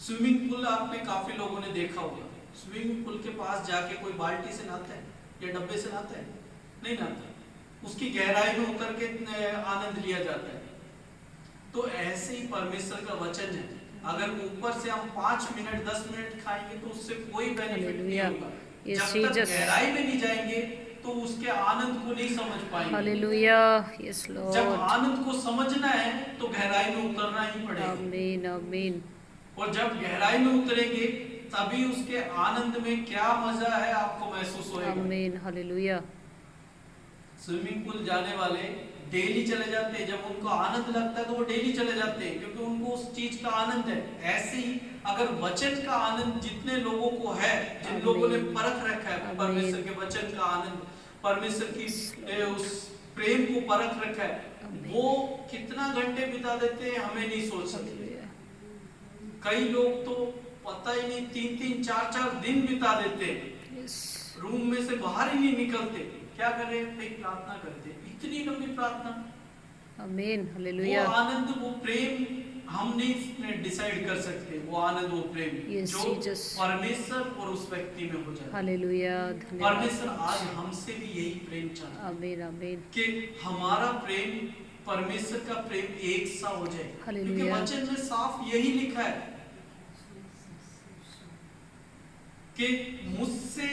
स्विमिंग पूल, आपने काफी लोगों ने देखा होगा, स्विमिंग पूल के पास जाके कोई बाल्टी से नहाता है या डब्बे से नहाता है? नहीं नहाता, उसकी गहराई में उतर के आनंद लिया जाता है। तो ऐसे ही परमेश्वर का वचन है, अगर ऊपर से हम 5 मिनट 10 मिनट खाएंगे तो उससे कोई बेनिफिट नहीं हालेलुया। होगा। यस जब तक जीसस। गहराई में नहीं जाएंगे तो उसके आनंद को नहीं समझ पाएंगे। हालेलुया। यस जब लॉर्ड। आनंद को समझना है तो गहराई में उतरना ही पड़ेगा। आमीन आमीन। और जब गहराई में उतरेंगे तभी उसके आनंद में क्या मजा है आपको महसूस होएगा। आमीन। हालेलुया। स्विमिंग पूल जाने वाले डेली चले जाते हैं, जब उनको आनंद लगता है तो वो डेली चले जाते हैं क्योंकि उनको उस चीज का आनंद है। ऐसे ही अगर वचन का आनंद जितने लोगों को है, जिन लोगों ने परख रखा है परमेश्वर के वचन का आनंद, परमेश्वर की उस प्रेम को परख रखा है, वो कितना घंटे बिता देते हैं हमें नहीं सोच सकते। कई लोग तो पता ही नहीं 3-3 4-4 दिन बिता देते हैं, यस। रूम में से बाहर ही नहीं निकलते। क्या करें? एक प्रार्थना करते, इतनी लंबी प्रार्थना। आमीन। वो हालेलुया। आनंद, वो प्रेम हम नहीं डिसाइड कर सकते। वो आनंद, वो प्रेम Yes, जो Jesus. परमेश्वर और उस व्यक्ति में हो जाए। हालेलुया। धन्यवाद। परमेश्वर आज हमसे भी यही प्रेम चाहता है आमीन आमीन। कि हमारा प्रेम परमेश्वर का प्रेम एक सा हो जाए, क्योंकि हालेलुया। वचन में साफ यही लिखा है कि मुझसे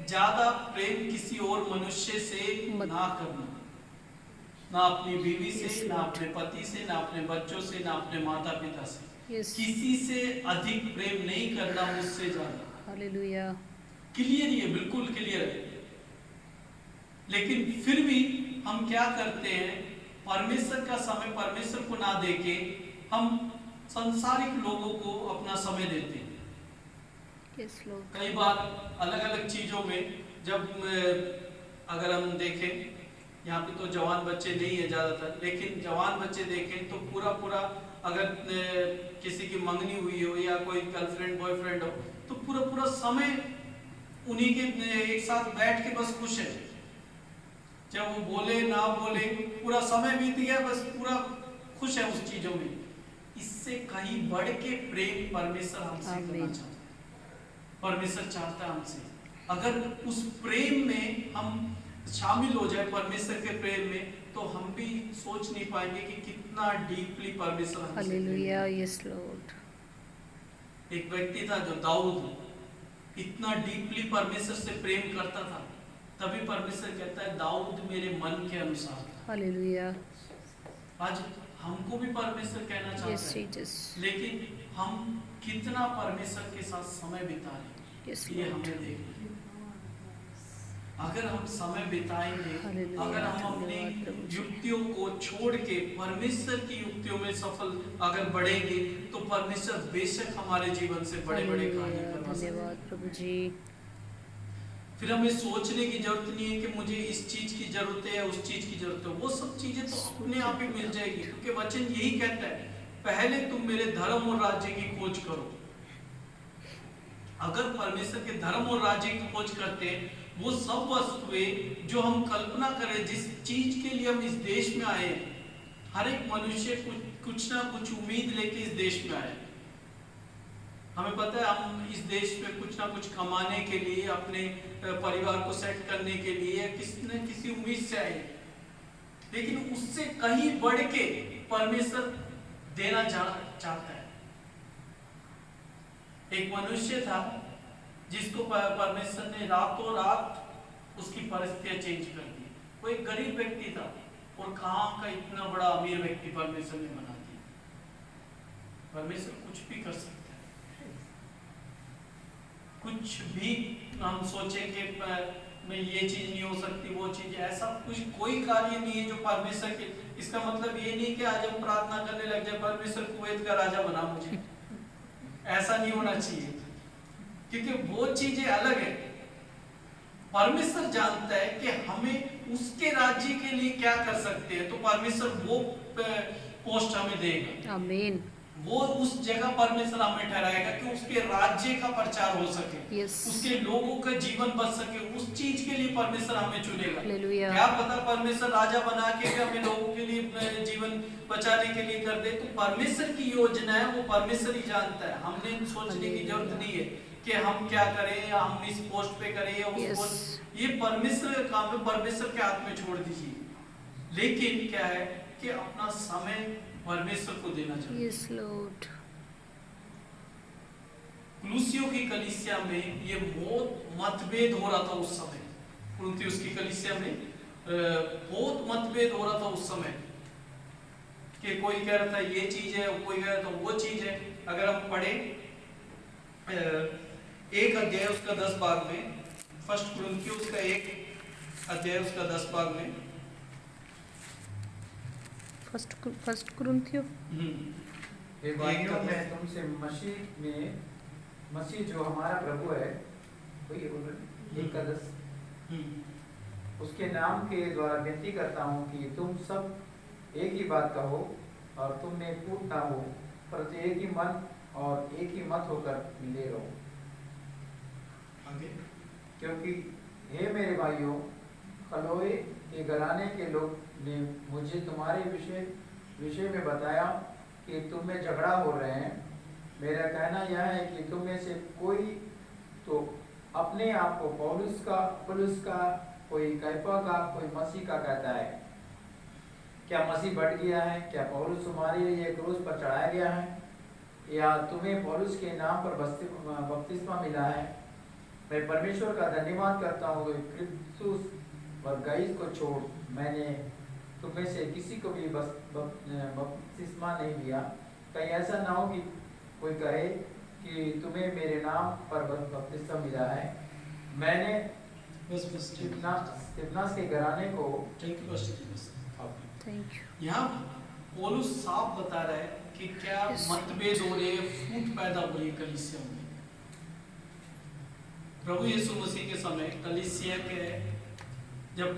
ज्यादा प्रेम किसी और मनुष्य से ना करना, ना अपनी बीवी से, Yes, ना Lord. अपने पति से, ना अपने बच्चों से, ना अपने माता पिता से, यस। किसी से अधिक प्रेम नहीं करना मुझसे ज्यादा। हालेलुया। क्लियर ही है, बिल्कुल क्लियर है। लेकिन फिर भी हम क्या करते हैं, परमेश्वर का समय परमेश्वर को ना देके हम सांसारिक लोगों को अपना समय देते हैं। Yes Lord. कई बार अलग अलग चीजों में जब अगर हम देखें, यहाँ पे तो जवान बच्चे नहीं है ज्यादातर, लेकिन जवान बच्चे देखें तो पूरा पूरा अगर किसी की मंगनी हुई हो या कोई गर्लफ्रेंड बॉयफ्रेंड हो तो पूरा पूरा समय उन्हीं के एक साथ बैठ के बस खुश है। जब वो बोले ना बोले पूरा समय बीत गया, बस पूरा खुश है उस चीजों में। इससे कहीं बढ़ के प्रेम परमेश्वर हमसे करना चाहता है। परमेश्वर चाहता है हमसे, अगर उस प्रेम में हम शामिल हो जाए परमेश्वर के प्रेम में, तो हम भी सोच नहीं पाएंगे कि कितना डीपली परमेश्वर हमसे हालेलुया। प्रेम यस लॉर्ड। करता है। एक व्यक्ति था जो दाऊद, इतना डीपली परमेश्वर से प्रेम करता था, तभी परमेश्वर कहता है दाऊद मेरे मन के अनुसार। हालेलुया। आज हमको भी परमेश्वर कहना यस चाहता है, जीसस। लेकिन हम कितना परमेश्वर के साथ समय बिता रहे हैं, यस ये लॉर्ड। हमें देखना है। अगर हम समय बिताएंगे, हालेलुया, अगर हम अपनी धन्यवाद प्रभु जी। युक्तियों को छोड़ के परमेश्वर की युक्तियों में सफल अगर बढ़ेंगे, तो परमेश्वर बेशक हमारे जीवन से बड़े बड़े कार्य हालेलुया, करवा सकते हैं। धन्यवाद प्रभु जी। फिर हमें सोचने की जरूरत नहीं है कि मुझे इस चीज की जरूरत है या उस चीज की जरूरत है। वो सब चीजें तो अपने आप ही मिल जाएगी, क्योंकि वचन यही कहता है, पहले तुम मेरे धर्म और राज्य की खोज करो। अगर परमेश्वर के धर्म और राज्य की खोज करते हैं, वो सब वस्तुएं जो हम कल्पना करें, जिस चीज के लिए हम इस देश में आए हैं, हर एक मनुष्य कुछ ना कुछ उम्मीद लेके इस देश में आए। हमें पता है हम इस देश में कुछ ना कुछ कमाने के लिए, अपने परिवार को सेट करने के लिए किसी न किसी उम्मीद से आए, लेकिन उससे कहीं बढ़ के परमेश्वर देना चाहता है। एक मनुष्य था जिसको परमेश्वर ने रातों रात उसकी परिस्थितियां चेंज कर दी। वो एक गरीब व्यक्ति था, और कहां का इतना बड़ा अमीर व्यक्ति परमेश्वर ने बना दिया। परमेश्वर कुछ भी कर सकता है। कुछ भी हम सोचें कि मैं ये चीज नहीं हो सकती, वो चीज, ऐसा कुछ कोई कार्य नहीं है जो परमेश्वर के। इसका मतलब ये नहीं कि आज हम प्रार्थना करने लग जाए, परमेश्वर कुवैत का राजा बना मुझे। ऐसा नहीं होना चाहिए, क्योंकि वो चीजें अलग है। परमेश्वर जानता है कि हमें उसके राज्य के लिए क्या कर सकते हैं, तो परमेश्वर वो पोस्ट हमें देगा। आमीन। वो उस जगह परमेश्वर हमें ठहराएगा कि उसके राज्य का प्रचार हो सके, Yes. उसके लोगों का जीवन बच सके। उस चीज के लिए परमेश्वर हमें चुनेगा। हालेलुया। क्या पता परमेश्वर राजा बना के हमें लोगों के लिए जीवन बचाने के लिए कर दे, तो परमेश्वर की योजना है, वो परमेश्वर ही जानता है। हमने सोचने की जरूरत नहीं है कि हम क्या करें, या हम इस पोस्ट पे करें या उस Yes. पोस्ट। ये परमेश्वर का काम है, परमेश्वर के हाथ में छोड़ दीजिए। लेकिन क्या है कि अपना समय परमेश्वर को देना चाहिए। Yes Lord. कुलुसियों की कलीसिया में ये बहुत मतभेद हो रहा था उस समय। कुरिन्थियों की कलीसिया में बहुत मतभेद हो रहा था उस समय, कि कोई कह रहा था ये चीज है, कोई कह रहा था वो चीज है। अगर हम पढ़े एक अध्याय उसका 10 भाग में, फर्स्ट कुरिन्थियों का एक अध्याय उसका 10 भाग में, फर्स्ट कुरिन्थियों। हे भाइयों, मैं तुमसे मसीह जो हमारा प्रभु है, वही बोल रहे 1:10, उसके नाम के द्वारा विनती करता हूँ कि तुम सब एक ही बात कहो और तुम में फूट ना हो, परंतु एक ही मन और एक ही मत होकर मिले रहो। क्योंकि हे मेरे भाइयों, खलोए के घराने के लोग ने मुझे तुम्हारे विषय में बताया कि तुम में झगड़ा हो रहे हैं। मेरा कहना यह है कि तुम में से कोई तो अपने आप को पौलुस का, कोई कैफा का, कोई मसीह का कहता है। क्या मसीह बढ़ गया है? क्या पौलुस तुम्हारे लिए क्रूस पर चढ़ाया गया है? या तुम्हें पौलुस के नाम पर बपतिस्मा मिला है? मैं परमेश्वर का धन्यवाद करता हूँ कि क्रिप्तुस और गईस को छोड़ मैंने तुम्हें से किसी को भी बपतिस्मा नहीं लिया। कहीं ऐसा ना हो कि कोई कहे कि तुम्हें मेरे नाम पर बपतिस्मा मिला है। मैंने स्तिफनास के घराने को थैंक यू। यहाँ पौलुस साफ बता रहा है कि क्या मतभेद हो रहे हैं, फूट पैदा हो रही है कलीसिया में। प्रभु यीशु मसीह के समय कलीसिया के, जब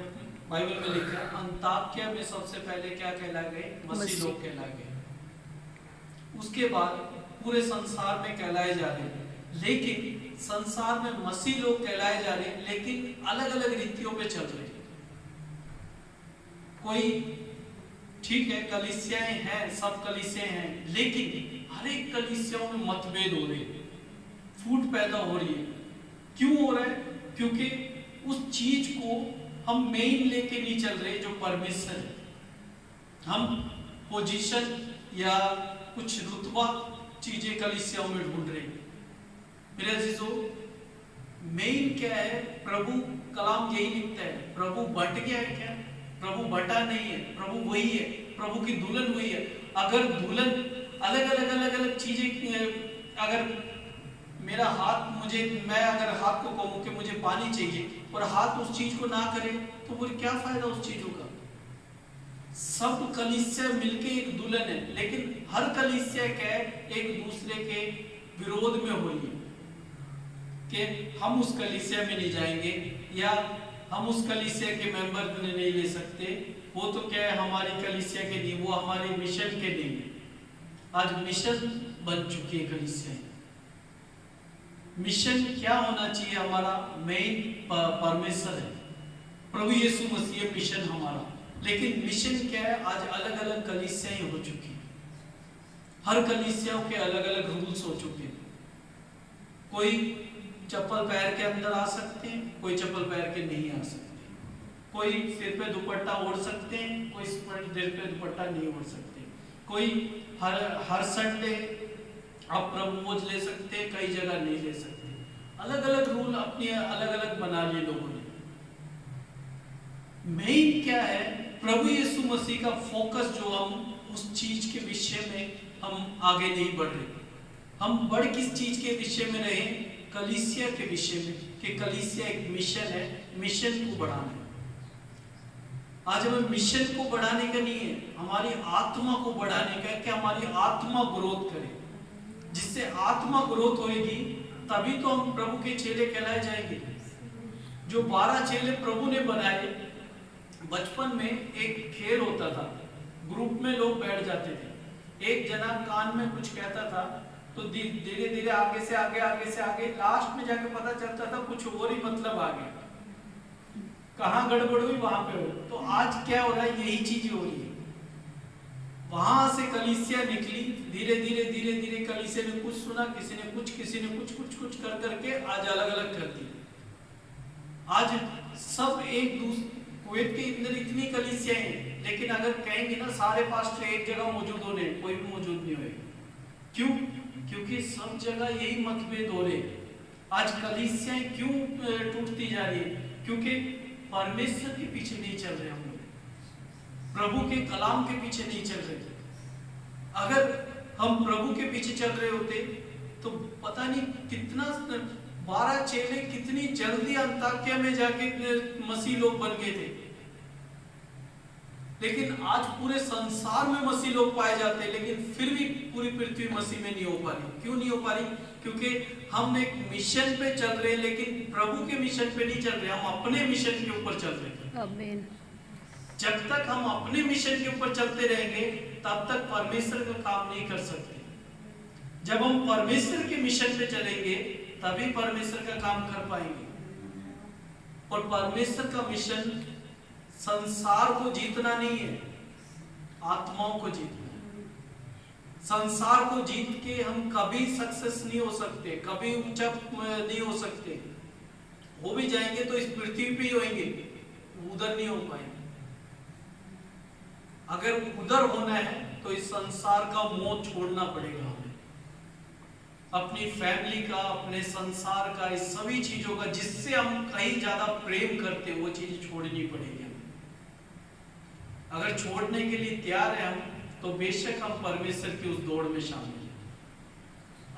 बाइबल में लिखा है अंताकिया में सबसे पहले क्या कहला गए? मसीह लोग कहला गए। उसके बाद पूरे संसार में कहलाए जा रहे हैं, लेकिन संसार में मसीह लोग कहलाए जा रहे हैं, लेकिन अलग अलग रीतियों पे चल रहे हैं। कोई ठीक है, कलीसियाएं हैं, सब कलीसियाएं हैं, लेकिन हर एक कलीसियाओं में मतभेद हो रहे हैं, फूट पैदा हो रही है। क्यों हो रहा है? क्योंकि उस चीज को हम मेन लेके नहीं चल रहे जो परमेश्वर है। हम पोजीशन या कुछ रुतबा चीजें कलीसियाओं में ढूंढ रहे हैं। मेरे अजीजों, मेन क्या है? प्रभु कलाम यही लिखता है, प्रभु बट गया है क्या? प्रभु बटा नहीं है, प्रभु वही है, प्रभु की दुल्हन वही है। अगर दुल्हन अलग अलग चीजें, अगर मेरा हाथ, मैं अगर हाथ को कहूं कि मुझे पानी चाहिए, और हाथ उस चीज को ना करे तो फिर क्या फायदा उस चीजों का। सब कलीसिया मिलके एक दुल्हन है, लेकिन हर कलीसिया क्या है, एक दूसरे के विरोध में हुई है कि हम उस कलीसिया में नहीं जाएंगे या हम उस कलीसिया के मेंबर नहीं ले सकते, वो तो क्या है हमारी कलीसिया के नहीं, वो हमारे मिशन के नहीं। आज मिशन बन चुकी है कलीसिया। मिशन क्या होना चाहिए हमारा, मेन परमेश्वर है, प्रभु यीशु मसीह मिशन हमारा। लेकिन मिशन क्या है, आज अलग अलग कलीसियाएं हो चुकी हैं, हर कलीसियाओं के अलग अलग रूल्स हो चुके हैं। कोई चप्पल पैर के अंदर आ सकते हैं, कोई चप्पल पैर के नहीं आ सकते, कोई सिर पे दुपट्टा ओढ़ सकते हैं, कोई सिर पे दुपट्टा नहीं ओढ़ सकते, कोई हर संडे आप प्रभु भोज ले सकते हैं, कई जगह नहीं ले सकते। अलग अलग रूल अपने अलग अलग बना लिए लोगों ने। मेन क्या है, प्रभु यीशु मसीह का फोकस जो हम उस चीज के विषय में हम आगे नहीं बढ़ रहे। हम बढ़ किस चीज के विषय में रहे, कलीसिया के विषय में, कि कलीसिया एक मिशन है, मिशन को बढ़ाना है। आज हमें मिशन को बढ़ाने का नहीं है, हमारी आत्मा को बढ़ाने का है कि हमारी आत्मा ग्रोथ करे। जिससे आत्मा ग्रोथ होगी तभी तो हम प्रभु के चेले कहलाए जाएंगे। जो 12 चेले प्रभु ने बनाए, बचपन में एक खेल होता था, ग्रुप में लोग बैठ जाते थे, एक जना कान में कुछ कहता था तो धीरे धीरे आगे से आगे लास्ट में जाके पता चलता था कुछ और ही मतलब आ गया, कहाँ गड़बड़ हुई वहां पे हो। तो आज क्या हो रहा है, यही चीज हो रही है। वहां से कलीसिया निकली, धीरे धीरे कलीसिया ने कुछ सुना, किसी ने कुछ कर करके आज अलग अलग कर दी। आज सब एक दूसरे, कुवैत के अंदर इतनी कलीसियाएं हैं, लेकिन अगर कहेंगे ना सारे पास्टर एक जगह मौजूद होने, कोई भी मौजूद नहीं होगा। क्यों? क्योंकि सब जगह यही मतभेद हो रहे। आज कलीसियाएं क्यों टूटती जा रही है? क्योंकि परमेश्वर के पीछे नहीं चल रहे हम लोग, प्रभु के कलाम के पीछे नहीं चल रहे। अगर हम प्रभु के पीछे चल रहे होते तो पता नहीं कितना 12 चेले कितनी जल्दी अंताकिया में जाके मसीह लोग बन गए थे। लेकिन आज पूरे संसार में मसीह लोग पाए जाते हैं, लेकिन फिर भी पूरी पृथ्वी मसीह में नहीं हो पा रही। क्यों नहीं हो पा रही? क्योंकि हम एक मिशन पे चल रहे हैं, लेकिन प्रभु के मिशन पे नहीं चल रहे, हम अपने मिशन के ऊपर चल रहे हैं। आमीन। जब तक हम अपने मिशन के ऊपर चलते रहेंगे तब तक परमेश्वर का काम नहीं कर सकते। जब हम परमेश्वर के मिशन पे चलेंगे तभी परमेश्वर का काम कर पाएंगे। और परमेश्वर का मिशन संसार को जीतना नहीं है, आत्माओं को जीतना है। संसार को जीत के हम कभी सक्सेस नहीं हो सकते, कभी ऊंचा नहीं हो सकते। हो भी जाएंगे तो इस पृथ्वी पे ही होंगे, उधर नहीं हो पाएंगे। अगर उधर होना है तो इस संसार का मोह छोड़ना पड़ेगा हमें, अपनी फैमिली का, अपने संसार का, इस सभी चीजों का जिससे हम कहीं ज्यादा प्रेम करते हैं वो चीज छोड़नी पड़ेगी हमें। अगर छोड़ने के लिए तैयार है हम, तो बेशक हम परमेश्वर की उस दौड़ में शामिल हैं।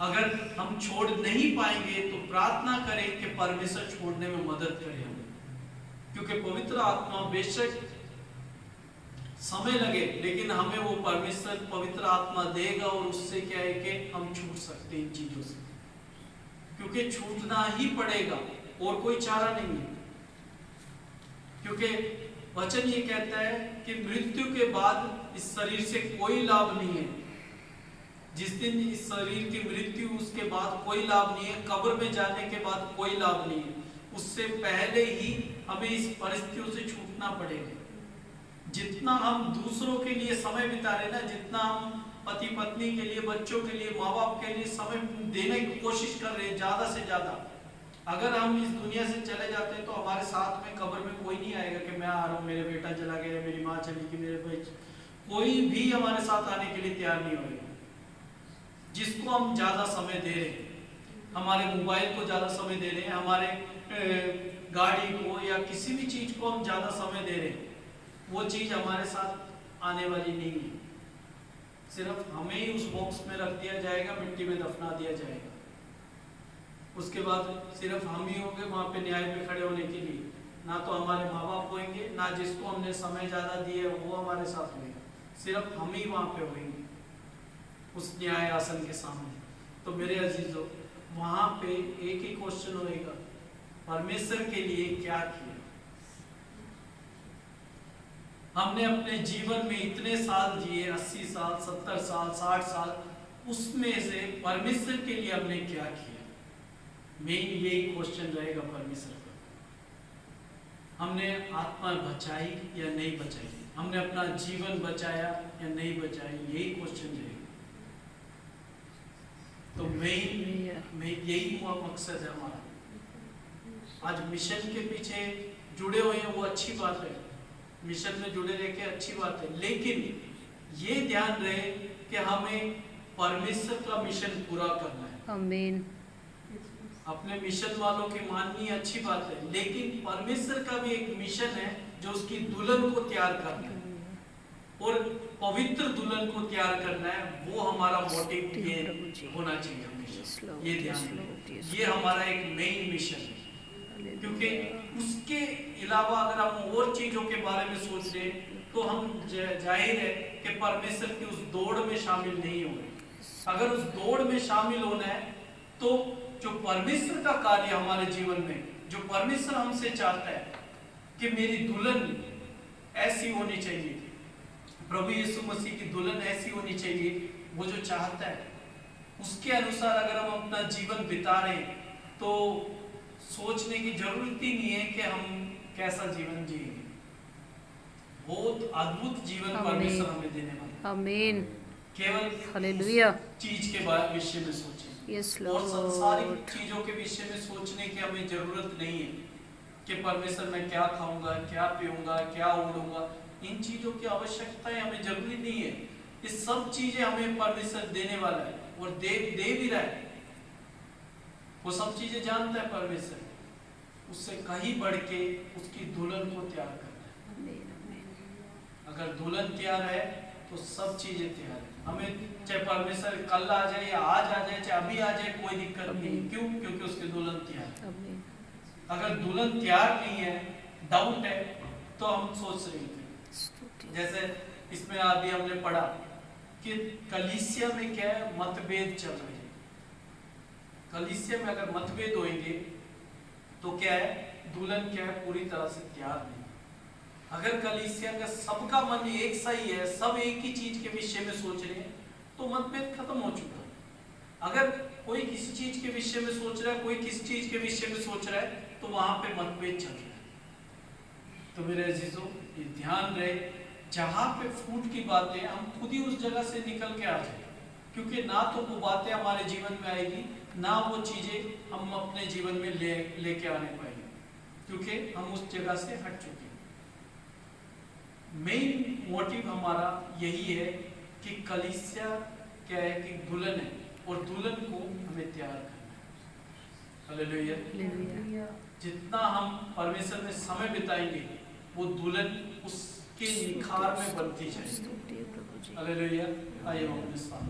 अगर हम छोड़ नहीं पाएंगे तो प्रार्थना करें कि परमेश्वर छोड़ने में मदद करे हमें, क्योंकि पवित्र आत्मा बेशक समय लगे लेकिन हमें वो परमेश्वर पवित्र आत्मा देगा, और उससे क्या है कि हम छूट सकते हैं इन चीजों से, क्योंकि छूटना ही पड़ेगा और कोई चारा नहीं है। क्योंकि वचन ये कहता है कि मृत्यु के बाद इस शरीर से कोई लाभ नहीं है। जिस दिन इस शरीर की मृत्यु, उसके बाद कोई लाभ नहीं है, कब्र में जाने के बाद कोई लाभ नहीं है। उससे पहले ही हमें इस परिस्थितियों से छूटना पड़ेगा। जितना हम दूसरों के लिए समय बिता रहे ना, जितना हम पति पत्नी के लिए, बच्चों के लिए, माँ बाप के लिए समय देने की कोशिश कर रहे हैं ज्यादा से ज्यादा, अगर हम इस दुनिया से चले जाते हैं तो हमारे साथ में कब्र में कोई नहीं आएगा कि मैं आ रहा हूँ, मेरे बेटा चला गया, मेरी माँ चली गई, मेरे भाई, कोई भी हमारे साथ आने के लिए तैयार नहीं होगा। जिसको हम ज्यादा समय दे रहे हैं, हमारे मोबाइल को ज्यादा समय दे रहे हैं, हमारे गाड़ी को या किसी भी चीज को हम ज्यादा समय दे रहे हैं, वो चीज हमारे साथ आने वाली नहीं है। सिर्फ हमें ही उस बॉक्स में रख दिया जाएगा, मिट्टी में दफना दिया जाएगा। उसके बाद सिर्फ हम ही होंगे वहाँ पे न्याय पे खड़े होने के लिए, ना तो हमारे माँ बाप होंगे, ना जिसको हमने समय ज़्यादा दिया है वो हमारे साथ होगा, सिर्फ हम ही वहाँ पे होंगे उस न्याय आसन के सामने। तो मेरे अजीजों, वहाँ पे एक ही क्वेश्चन होएगा, परमेश्वर के लिए क्या किया? हमने अपने जीवन में इतने साल जिए, 80 साल, 70 साल, 60 साल, उसमें से परमेश्वर के लिए हमने क्या किया? मेन यही क्वेश्चन रहेगा परमेश्वर का। हमने आत्मा बचाई या नहीं बचाई, हमने अपना जीवन बचाया या नहीं बचाया, यही क्वेश्चन रहेगा। तो मेन यही हुआ मकसद है हमारा। आज मिशन के पीछे जुड़े हुए हैं, वो अच्छी बात है, मिशन में जुड़े रह के अच्छी बात है, लेकिन ये ध्यान रहे कि हमें परमेश्वर का मिशन पूरा करना है। आमीन। अपने मिशन वालों की माननी अच्छी बात है, लेकिन परमेश्वर का भी एक मिशन है जो उसकी दुल्हन को तैयार करना है, और पवित्र दुल्हन को तैयार करना है। वो हमारा मोटिव ये होना चाहिए हमेशा, ये ध्यान रखें, ये हमारा एक मेन मिशन है। क्योंकि उसके अलावा अगर हम और चीजों के बारे में सोच रहे तो हम जाहिर है कि परमेश्वर की उस दौड़ में शामिल नहीं होंगे। अगर उस दौड़ में शामिल होना है तो जो परमेश्वर का कार्य हमारे जीवन में, जो परमेश्वर हमसे चाहता है कि मेरी दुल्हन ऐसी होनी चाहिए, प्रभु यीशु मसीह की दुल्हन ऐसी होनी चाहिए, वो जो चाहता है उसके अनुसार अगर हम अपना जीवन बिता रहे हैं तो सोचने की जरूरत ही नहीं है कि हम कैसा जीवन जिएंगे। बहुत अद्भुत जीवन परमेश्वर हमें देने वाला है। आमीन। केवल हालेलुया। चीज के विषय में सोचें, यस और लॉर्ड। संसारिक चीजों के विषय में सोचने की हमें जरूरत नहीं है कि परमेश्वर मैं क्या खाऊंगा, क्या पीऊंगा, क्या ओढ़ूंगा। इन चीजों की आवश्यकता हमें जरूरी नहीं है। ये सब चीजें हमें परमेश्वर देने वाला है और दे भी रहा है। वो सब चीजें जानता है परमेश्वर, उससे कहीं बढ़ के उसकी दुल्हन को तैयार करना है। अगर दुल्हन तैयार है तो सब चीजें तैयार है। हमें चाहे परमेश्वर कल आ जाए या आज आ जाए, चाहे अभी आ जाए, कोई दिक्कत नहीं। क्यों? क्योंकि उसकी दुल्हन तैयार है। अगर दुल्हन तैयार नहीं है, डाउट है, तो हम सोच रहे थे, जैसे इसमें अभी हमने पढ़ा कि कलीसिया में क्या है, मतभेद चल रहे हैं। कलीसिया में अगर मतभेद होंगे तो क्या है, दुल्हन क्या है, पूरी तरह से तैयार नहीं। अगर कलीसिया का सबका मन एक सही है, सब एक ही चीज के विषय में सोच रहे हैं, तो मतभेद खत्म हो चुका है। अगर कोई किसी चीज के विषय में सोच रहा है, कोई किसी चीज के विषय में सोच रहा है, तो वहां पे मतभेद चल रहा है। तो मेरे अजीजों, ये ध्यान रहे, जहां पे फूट की बातें, हम खुद ही उस जगह से निकल के आ जाए, क्योंकि ना तो वो बातें हमारे जीवन में आएगी, ना वो चीजें हम अपने जीवन में लेके आने पाएंगे, क्योंकि हम उस जगह से हट चुके हैं। मेन मोटिव हमारा यही है कि कलीसिया क्या है कि दुल्हन है, और दुल्हन को हमें तैयार करना है। हालेलुया। जितना हम परमेश्वर में समय बिताएंगे, वो दुल्हन उसके निखार में बनती जाएगी। हालेलुया। आइए हम अपने स्थान